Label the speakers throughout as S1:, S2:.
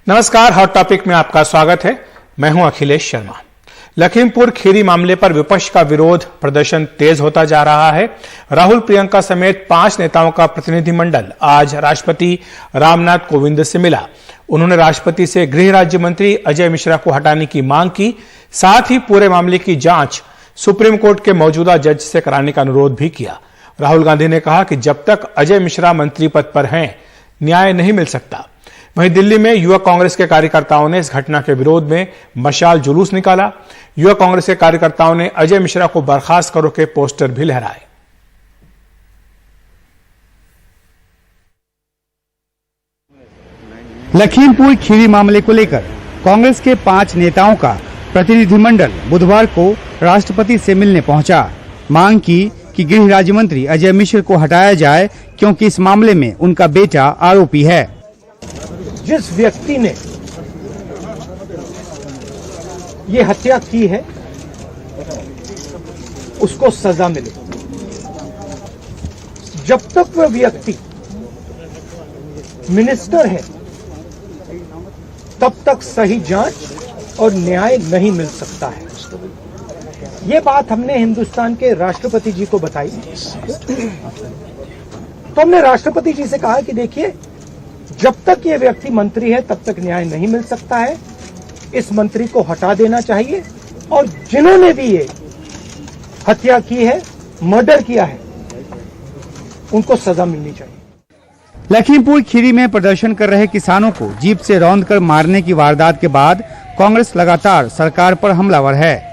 S1: नमस्कार, hot topic में आपका स्वागत है। मैं हूं अखिलेश शर्मा। लखीमपुर खीरी मामले पर विपक्ष का विरोध प्रदर्शन तेज होता जा रहा है। राहुल, प्रियंका समेत 5 नेताओं का प्रतिनिधिमंडल आज राष्ट्रपति रामनाथ कोविंद से मिला। उन्होंने राष्ट्रपति से गृह राज्य मंत्री अजय मिश्रा को हटाने की मांग की। साथ ही पूरे मामले की जांच सुप्रीम कोर्ट के मौजूदा जज से कराने का अनुरोध भी किया। राहुल गांधी ने कहा कि जब तक अजय मिश्रा मंत्री पद पर हैं, न्याय नहीं मिल सकता। वहीं दिल्ली में युवक कांग्रेस के कार्यकर्ताओं ने इस घटना के विरोध में मशाल जुलूस निकाला। युवक कांग्रेस के कार्यकर्ताओं ने अजय मिश्रा को बर्खास्त करो के पोस्टर भी लहराए।
S2: लखीमपुर खीरी मामले को लेकर कांग्रेस के 5 नेताओं का प्रतिनिधिमंडल बुधवार को राष्ट्रपति से मिलने पहुंचा। मांग की कि गृह राज्य मंत्री अजय मिश्र को हटाया जाए, क्योंकि इस मामले में उनका बेटा आरोपी है।
S3: जिस व्यक्ति ने ये हत्या की है, उसको सजा मिले। जब तक वह व्यक्ति मिनिस्टर है, तब तक सही जांच और न्याय नहीं मिल सकता है। ये बात हमने हिंदुस्तान के राष्ट्रपति जी को बताई। तो हमने राष्ट्रपति जी से कहा कि देखिए, जब तक ये व्यक्ति मंत्री है, तब तक न्याय नहीं मिल सकता है। इस मंत्री को हटा देना चाहिए और जिन्होंने भी ये हत्या की है, मर्डर किया है, उनको सजा मिलनी चाहिए।
S2: लखीमपुर खीरी में प्रदर्शन कर रहे किसानों को जीप से रौंदकर मारने की वारदात के बाद कांग्रेस लगातार सरकार पर हमलावर है।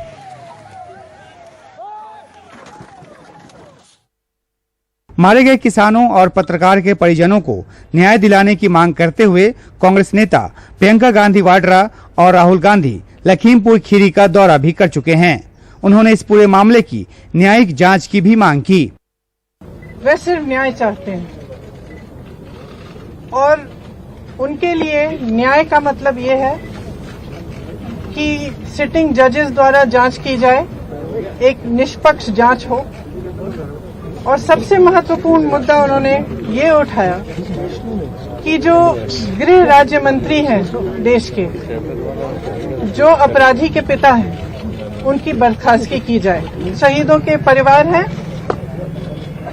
S2: मारे गए किसानों और पत्रकार के परिजनों को न्याय दिलाने की मांग करते हुए कांग्रेस नेता प्रियंका गांधी वाड्रा और राहुल गांधी लखीमपुर खीरी का दौरा भी कर चुके हैं। उन्होंने इस पूरे मामले की न्यायिक जांच की भी मांग की।
S4: वे सिर्फ न्याय चाहते हैं और उनके लिए न्याय का मतलब ये है कि सिटिंग जजेस द्वारा जांच की जाए, एक निष्पक्ष जांच हो। और सबसे महत्वपूर्ण मुद्दा उन्होंने ये उठाया कि जो गृह राज्य मंत्री हैं देश के, जो अपराधी के पिता हैं, उनकी बर्खास्तगी की जाए। शहीदों के परिवार हैं,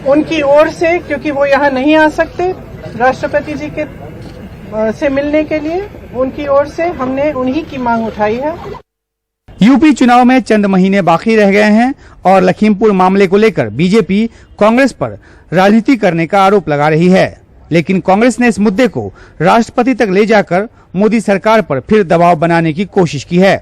S4: उनकी ओर से, क्योंकि वो यहाँ नहीं आ सकते राष्ट्रपति जी के से मिलने के लिए, उनकी ओर से हमने उन्हीं की मांग उठाई है।
S2: यूपी चुनाव में चंद महीने बाकी रह गए हैं और लखीमपुर मामले को लेकर बीजेपी कांग्रेस पर राजनीति करने का आरोप लगा रही है। लेकिन कांग्रेस ने इस मुद्दे को राष्ट्रपति तक ले जाकर मोदी सरकार पर फिर दबाव बनाने की कोशिश की है।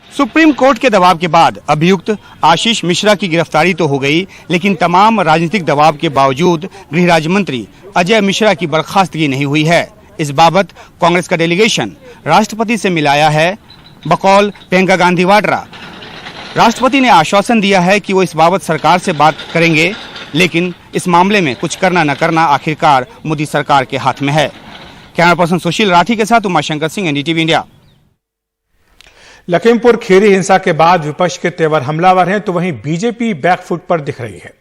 S2: सुप्रीम कोर्ट के दबाव के बाद अभियुक्त आशीष मिश्रा की गिरफ्तारी तो हो गई, लेकिन तमाम राजनीतिक दबाव के बावजूद गृह राज्य मंत्री अजय मिश्रा की बर्खास्तगी नहीं हुई है। इस बाबत कांग्रेस का डेलीगेशन राष्ट्रपति से मिलाया है। बकौल प्रियंका गांधी वाड्रा, राष्ट्रपति ने आश्वासन दिया है कि वो इस बाबत सरकार से बात करेंगे, लेकिन इस मामले में कुछ करना न करना आखिरकार मोदी सरकार के हाथ में है। कैमरा पर्सन सुशील राठी के साथ उमाशंकर सिंह, एनडीटीवी इंडिया।
S1: लखीमपुर खीरी हिंसा के बाद विपक्ष के तेवर हमलावर हैं, तो वहीं बीजेपी बैकफुट पर दिख रही है।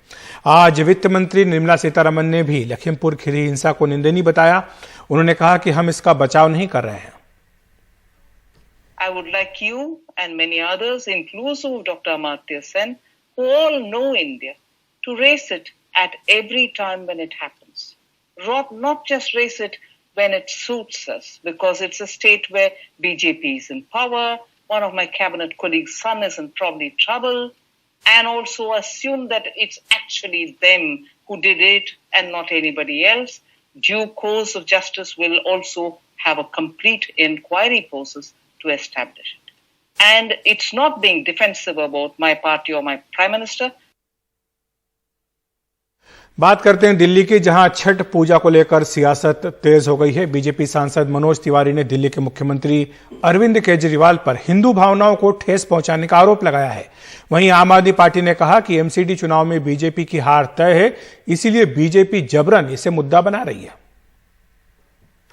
S1: आज वित्त मंत्री निर्मला सीतारमण ने भी लखीमपुर खीरी हिंसा को निंदनीय बताया। उन्होंने कहा कि हम इसका बचाव नहीं कर रहे हैं।
S5: I would like you and many others, inclusive of Dr. Amartya Sen, who all know India, to raise it at every time when it happens. Not just raise it when it suits us, because it's a state where BJP is in power, one of my cabinet colleagues' son is in probably trouble, and also assume that it's actually them who did it and not anybody else. Due course of justice will also have a complete inquiry process to establish it. And it's not being defensive about my party or my prime minister.
S1: बात करते हैं दिल्ली की, जहां छठ पूजा को लेकर सियासत तेज हो गई है। बीजेपी सांसद मनोज तिवारी ने दिल्ली के मुख्यमंत्री अरविंद केजरीवाल पर हिंदू भावनाओं को ठेस पहुंचाने का आरोप लगाया है। वहीं आम आदमी पार्टी ने कहा कि एमसीडी चुनाव में बीजेपी की हार तय है, इसीलिए बीजेपी जबरन इसे मुद्दा बना रही है।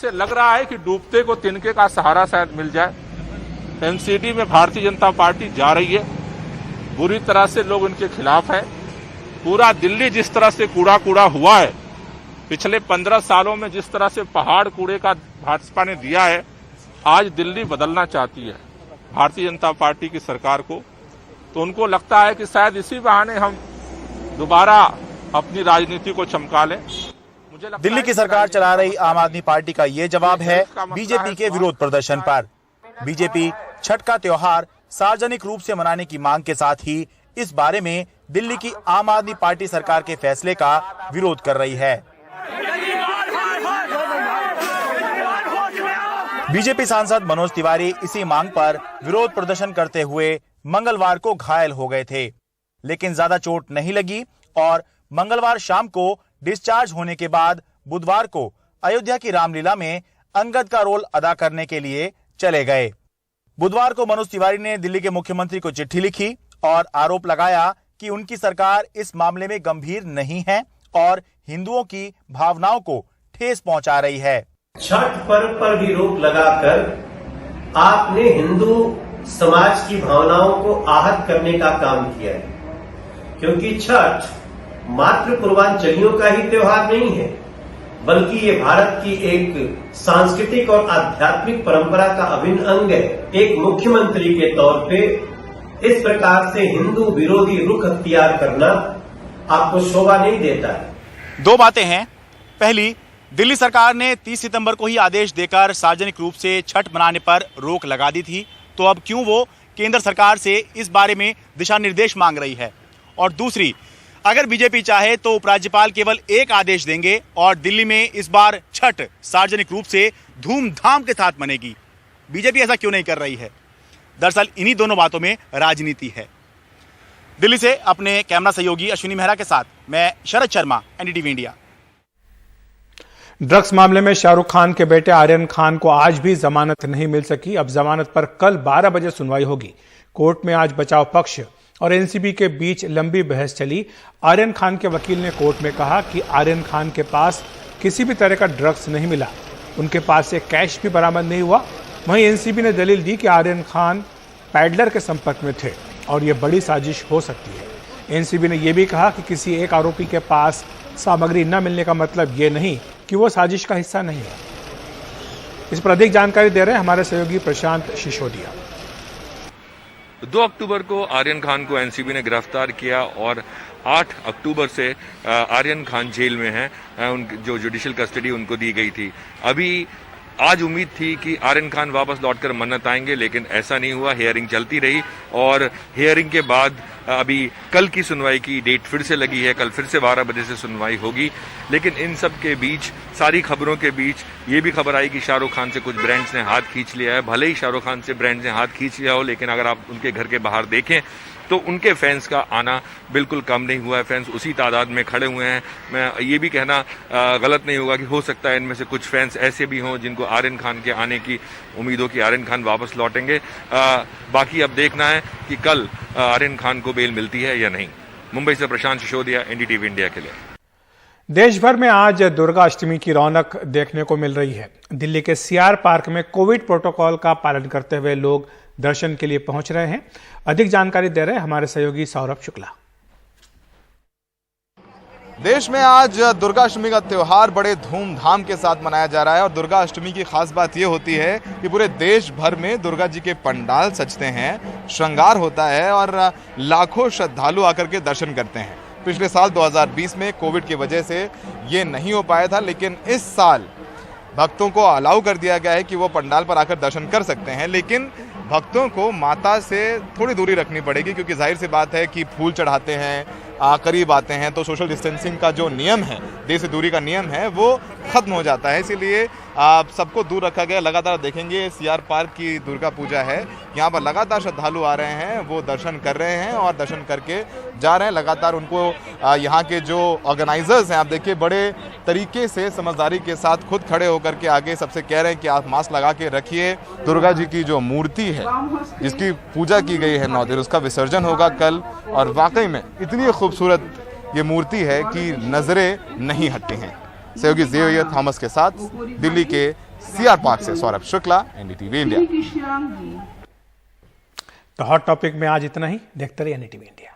S6: से लग रहा है कि डूबते को तिनके का सहारा शायद मिल जाए। एमसीडी में भारतीय जनता पार्टी जा रही है, बुरी तरह से लोग उनके खिलाफ है। पूरा दिल्ली जिस तरह से कूड़ा हुआ है, पिछले 15 सालों में जिस तरह से पहाड़ कूड़े का भाजपा ने दिया है, आज दिल्ली बदलना चाहती है भारतीय जनता पार्टी की सरकार को। तो उनको लगता है कि शायद इसी बहाने हम दोबारा अपनी राजनीति को चमका लें।
S7: दिल्ली की सरकार चला रही आम आदमी पार्टी का ये जवाब है बीजेपी के विरोध प्रदर्शन पर। बीजेपी छठ का त्योहार सार्वजनिक रूप से मनाने की मांग के साथ ही इस बारे में दिल्ली की आम आदमी पार्टी सरकार के फैसले का विरोध कर रही है। बीजेपी सांसद मनोज तिवारी इसी मांग पर विरोध प्रदर्शन करते हुए मंगलवार को घायल हो गए थे, लेकिन ज्यादा चोट नहीं लगी और मंगलवार शाम को डिस्चार्ज होने के बाद बुधवार को अयोध्या की रामलीला में अंगद का रोल अदा करने के लिए चले गए। बुधवार को मनोज तिवारी ने दिल्ली के मुख्यमंत्री को चिट्ठी लिखी और आरोप लगाया कि उनकी सरकार इस मामले में गंभीर नहीं है और हिंदुओं की भावनाओं को ठेस पहुंचा रही है।
S8: छठ पर्व पर भी रोक लगाकर आपने हिंदू समाज की भावनाओं को आहत करने का काम किया है, क्योंकि छठ मात्र पूर्वांचलियों का ही त्योहार नहीं है, बल्कि ये भारत की एक सांस्कृतिक और आध्यात्मिक परंपरा का अभिन्न अंग है। एक मुख्यमंत्री के तौर पे इस प्रकार से हिंदू विरोधी रुख अख्तियार करना आपको शोभा नहीं देता है।
S7: दो बातें हैं। पहली, दिल्ली सरकार ने 30 सितंबर को ही आदेश देकर सार्वजनिक रूप से छठ मनाने पर रोक लगा दी थी, तो अब क्यों वो केंद्र सरकार से इस बारे में दिशा निर्देश मांग रही है। और दूसरी, अगर बीजेपी चाहे तो उपराज्यपाल केवल एक आदेश देंगे और दिल्ली में इस बार छठ सार्वजनिक रूप से धूमधाम के साथ मनेगी। बीजेपी ऐसा क्यों नहीं कर रही है? दरअसल इन्हीं दोनों बातों में राजनीति है। दिल्ली से अपने कैमरा सहयोगी अश्विनी मेहरा के साथ मैं Sharad Sharma, NDTV India.
S1: Drugs मामले में शाहरुख खान के बेटे आर्यन खान को आज भी जमानत नहीं मिल सकी। अब जमानत पर कल 12 बजे सुनवाई होगी। कोर्ट में आज बचाव पक्ष और एनसीबी के बीच लंबी बहस चली। आर्यन खान के वकील ने कोर्ट में कहा कि आर्यन खान के पास किसी भी तरह का ड्रग्स नहीं मिला, उनके पास से कैश भी बरामद नहीं हुआ। वहीं एनसीबी ने दलील दी कि आर्यन खान पैडलर के संपर्क में थे और यह बड़ी साजिश हो सकती है। एनसीबी ने यह भी कहा कि किसी एक आरोपी के पास सामग्री न मिलने का मतलब ये नहीं कि वो साजिश का हिस्सा नहीं है। इस पर अधिक जानकारी दे रहे हैं हमारे सहयोगी प्रशांत सिसोदिया।
S9: 2 अक्टूबर को आर्यन खान को एनसीबी ने गिरफ्तार किया और 8 अक्टूबर से आर्यन खान जेल में हैं। उनकी जो जुडिशियल कस्टडी उनको दी गई थी। अभी आज उम्मीद थी कि आर्यन खान वापस लौटकर मन्नत आएंगे, लेकिन ऐसा नहीं हुआ। हियरिंग चलती रही और हियरिंग के बाद अभी कल की सुनवाई की डेट फिर से लगी है। कल फिर से 12 बजे से सुनवाई होगी। लेकिन इन सब के बीच, सारी खबरों के बीच ये भी खबर आई कि शाहरुख खान से कुछ ब्रांड्स ने हाथ खींच लिया है। भले ही शाहरुख खान से ब्रांड्स ने हाथ खींच लिया हो, लेकिन अगर आप उनके घर के बाहर देखें तो उनके फैंस का आना बिल्कुल कम नहीं हुआ है। फैंस उसी तादाद में खड़े हुए हैं। मैं ये भी कहना गलत नहीं होगा कि हो सकता है इनमें से कुछ फैंस ऐसे भी हों जिनको आर्यन खान के आने की उम्मीद हो कि आर्यन खान वापस लौटेंगे। बाकी अब देखना है कि कल आर्यन खान को बेल मिलती है या नहीं। मुंबई से प्रशांत सिसोदिया, एनडीटीवी इंडिया के लिए।
S1: देश भर में आज दुर्गा अष्टमी की रौनक देखने को मिल रही है। दिल्ली के सीआर पार्क में कोविड प्रोटोकॉल का पालन करते हुए लोग दर्शन के लिए पहुंच रहे हैं। अधिक जानकारी दे रहे हैं हमारे सहयोगी सौरभ शुक्ला।
S10: देश में आज दुर्गा अष्टमी का त्योहार बड़े धूमधाम के साथ मनाया जा रहा है और दुर्गा अष्टमी की खास बात यह होती है कि पूरे देश भर में दुर्गा जी के पंडाल सजते हैं, श्रृंगार होता है और लाखों श्रद्धालु आकर के दर्शन करते हैं। पिछले साल 2020 में कोविड की वजह से ये नहीं हो पाया था, लेकिन इस साल भक्तों को अलाउ कर दिया गया है कि वो पंडाल पर आकर दर्शन कर सकते हैं। लेकिन भक्तों को माता से थोड़ी दूरी रखनी पड़ेगी, क्योंकि जाहिर सी बात है कि फूल चढ़ाते हैं, करीब आते हैं तो सोशल डिस्टेंसिंग का जो नियम है, देश से दूरी का नियम है, वो खत्म हो जाता है। इसीलिए सबको दूर रखा गया। लगातार देखेंगे सीआर पार्क की दुर्गा पूजा है, यहाँ पर लगातार श्रद्धालु आ रहे हैं, वो दर्शन कर रहे हैं और दर्शन करके जा रहे हैं। लगातार उनको यहाँ के जो ऑर्गेनाइजर्स हैं, आप देखिए बड़े तरीके से समझदारी के साथ खुद खड़े होकर के आगे सबसे कह रहे हैं कि आप मास्क लगा के रखिए। दुर्गा जी की जो मूर्ति है जिसकी पूजा की गई है 9 दिन, उसका विसर्जन होगा कल और वाकई में इतनी खूबसूरत ये मूर्ति है कि नजरें नहीं हटती हैं। सहयोगी ज़ेवियर थॉमस के साथ दिल्ली के सीआर पार्क से सौरभ शुक्ला, एनडीटीवी इंडिया।
S1: तो हॉट टॉपिक में आज इतना ही। देखते रहिए एनडीटीवी इंडिया।